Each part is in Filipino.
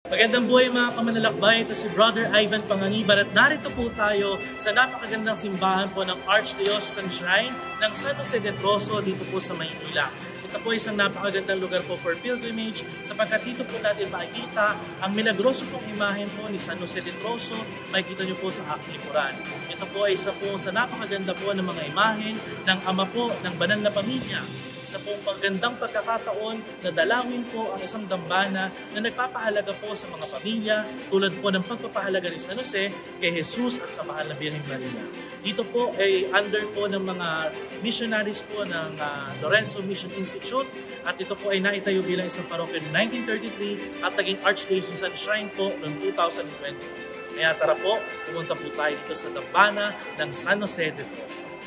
Magandang buhay mga kamanlalakbay, ito si Brother Ivan Panganiban at narito po tayo sa napakagandang simbahan po ng Archdiocesan Shrine ng San Jose de Troso dito po sa Maynila. Ito po isang napakagandang lugar po for pilgrimage sapagkat dito po natin makikita ang milagroso pong imahen po ni San Jose de Troso, makikita nyo po sa aking likuran. Ito po ay isa po sa napakaganda po ng mga imahen ng ama po ng banal na pamilya. Isa pong magandang pagkakataon na dalawin po ang isang dambana na nagpapahalaga po sa mga pamilya tulad po ng pagpapahalaga ni San Jose kay Jesus at sa Mahal na Birheng Maria. Dito po ay under po ng mga missionaries po ng Lorenzo Mission Institute at ito po ay naitayo bilang isang parokya noong 1933 at naging Archdiocesan Shrine po noong 2020. Kaya tara po, pumunta po tayo dito sa dambana ng San Jose de Troso.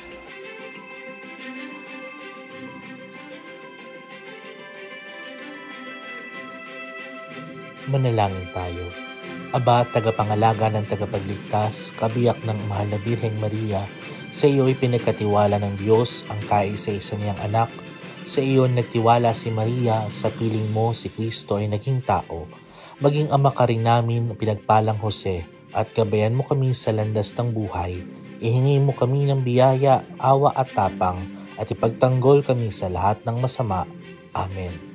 Manalangin tayo. Aba, tagapangalaga ng tagapagligtas, kabiyak ng Mahal na Birheng Maria, sa iyo'y pinagkatiwala ng Diyos ang kaisa-isa niyang anak. Sa iyo nagtiwala si Maria, sa piling mo si Kristo ay naging tao. Maging ama ka rin namin, pinagpalang Jose, at gabayan mo kami sa landas ng buhay. Ihingi mo kami ng biyaya, awa at tapang, at ipagtanggol kami sa lahat ng masama. Amen.